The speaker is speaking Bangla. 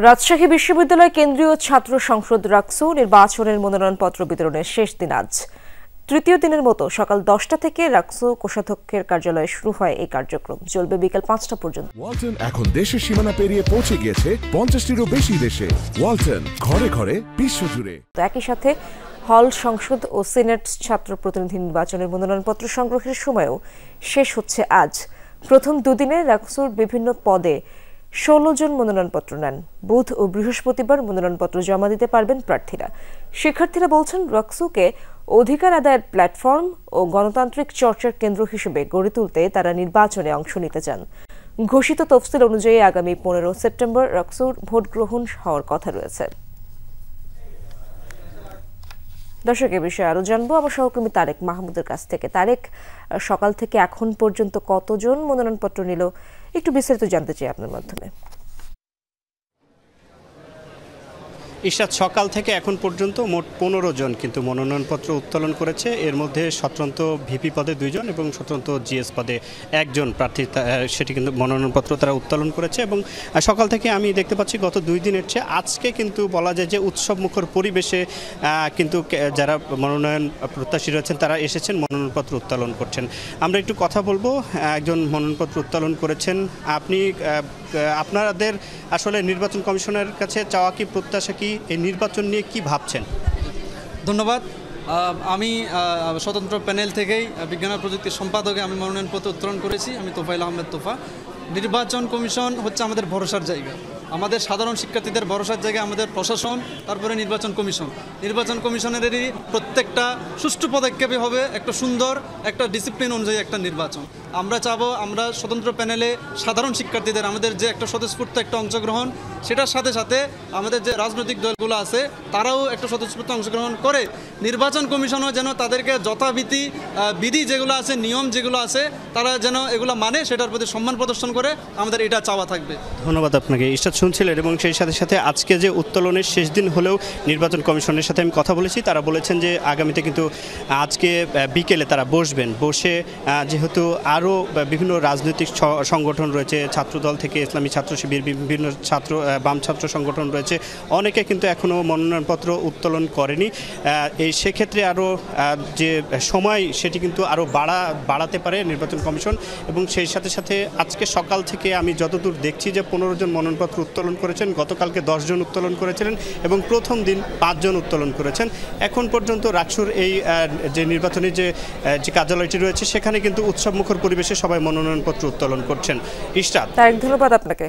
রাজশাহী বিশ্ববিদ্যালয় কেন্দ্রীয় ছাত্র সংসদ রাকসু নির্বাচনের মনোনয়নপত্র বিতরণের শেষ দিন আজ। তৃতীয় দিনের মতো সকাল 10টা থেকে রাকসু কোষাধ্যক্ষের কার্যালয়ে শুরু হয় এই কার্যক্রম, চলবে বিকেল 5টা পর্যন্ত। ওয়ালটন এখন দেশের সীমানা পেরিয়ে পৌঁছে গিয়েছে 50টিরও বেশি দেশে। ওয়ালটন, ঘরে ঘরে বিশ্বজুড়ে। একই সাথে হল সংসদ ও সিনেট ছাত্র প্রতিনিধি নির্বাচনের মনোনয়নপত্র সংগ্রহের সময়ও শেষ হচ্ছে আজ। প্রথম দুদিনে রাকসুর বিভিন্ন পদে 16 জন মনোনয়নপত্র নেন। বুধ ও বৃহস্পতিবার মনোনয়নপত্র জমা দিতে পারবেন প্রার্থীরা। শিক্ষার্থীরা বলছেন, রাকসুকে অধিকার আদায়ের প্ল্যাটফর্ম ও গণতান্ত্রিক চর্চার কেন্দ্র হিসেবে গড়ে তুলতে তারা নির্বাচনে অংশ নিতে চান। ঘোষিত তফসিল অনুযায়ী আগামী 15 সেপ্টেম্বর রাকসুর ভোট গ্রহণ হওয়ার কথা রয়েছে। দর্শক, এ বিষয়ে আরো জানবো আমার সহকর্মী তারেক মাহমুদের কাছ থেকে। তারেক, সকাল থেকে এখন পর্যন্ত কতজন মনোনয়নপত্র নিল, একটু বিস্তারিত জানতে চাই আপনার মাধ্যমে। ইশরাত, সকাল থেকে এখন পর্যন্ত মোট 15 জন কিন্তু মনোনয়নপত্র উত্তোলন করেছে। এর মধ্যে স্বতন্ত্র ভিপি পদে 2 জন এবং স্বতন্ত্র জিএস পদে 1 জন প্রার্থী সেটি কিন্তু মনোনয়নপত্র তারা উত্তোলন করেছে। এবং সকাল থেকে আমি দেখতে পাচ্ছি গত 2 দিনের চেয়ে আজকে কিন্তু বলা যায় যে উৎসবমুখর পরিবেশে কিন্তু যারা মনোনয়ন প্রত্যাশী রয়েছেন তারা এসেছেন, মনোনয়নপত্র উত্তোলন করছেন। আমরা একটু কথা বলবো। একজন মনোনয়নপত্র উত্তোলন করেছেন। আপনাদের আসলে নির্বাচন কমিশনের কাছে চাওয়া কি, প্রত্যাশা কি, এই নির্বাচন নিয়ে কি ভাবছেন? ধন্যবাদ। আমি স্বতন্ত্র প্যানেল থেকেই বিজ্ঞান ও প্রযুক্তির সম্পাদকে আমি মনোনয়নপত্র উত্তোলন করেছি। আমি তোফাইল আহমেদ তোফা। নির্বাচন কমিশন হচ্ছে আমাদের ভরসার জায়গা, আমাদের সাধারণ শিক্ষার্থীদের ভরসার জায়গা আমাদের প্রশাসন, তারপরে নির্বাচন কমিশন। নির্বাচন কমিশনেরই প্রত্যেকটা সুষ্ঠু পদক্ষেপে হবে একটা সুন্দর একটা ডিসিপ্লিন অনুযায়ী একটা নির্বাচন। আমরা চাবো আমরা স্বতন্ত্র প্যানেলে সাধারণ শিক্ষার্থীদের আমাদের যে একটা স্বতঃস্ফূর্ত একটা অংশগ্রহণ, সেটার সাথে সাথে আমাদের যে রাজনৈতিক দলগুলো আছে তারাও একটা স্বতঃস্ফূর্ত অংশগ্রহণ করে নির্বাচন কমিশনও যেন তাদেরকে যথাবিধি বিধি যেগুলো আছে, নিয়ম যেগুলো আছে, তারা যেন এগুলো মানে, সেটার প্রতি সম্মান প্রদর্শন করে, আমাদের এটা চাওয়া থাকবে। ধন্যবাদ আপনাকে। ইশরাত শুনছিলেন। এবং সেই সাথে সাথে আজকে যে উত্তোলনের শেষ দিন হলেও নির্বাচন কমিশনের সাথে আমি কথা বলেছি, তারা বলেছেন যে আগামীতে কিন্তু আজকে বিকেলে তারা বসে যেহেতু আরও বিভিন্ন রাজনৈতিক সংগঠন রয়েছে, ছাত্রদল থেকে ইসলামী ছাত্র শিবির, বিভিন্ন বাম ছাত্র সংগঠন রয়েছে, অনেকে কিন্তু এখনও মনোনয়নপত্র উত্তোলন করেনি। সেক্ষেত্রে আরও যে সময় সেটি কিন্তু আরও বাড়াতে পারে নির্বাচন কমিশন। এবং সেই সাথে সাথে আজকে সকাল থেকে আমি যতদূর দেখছি যে 15 জন মনোনয়নপত্র উত্তোলন করেছেন, গতকালকে 10 জন উত্তোলন করেছিলেন এবং প্রথম দিন 5 জন উত্তোলন করেছেন। এখন পর্যন্ত রাকসুর এই যে নির্বাচনী যে কার্যালয়টি রয়েছে সেখানে কিন্তু উৎসবমুখর পরিবেশে সবাই মনোনয়নপত্র উত্তোলন করছেন। ইশরাত, ধন্যবাদ আপনাকে।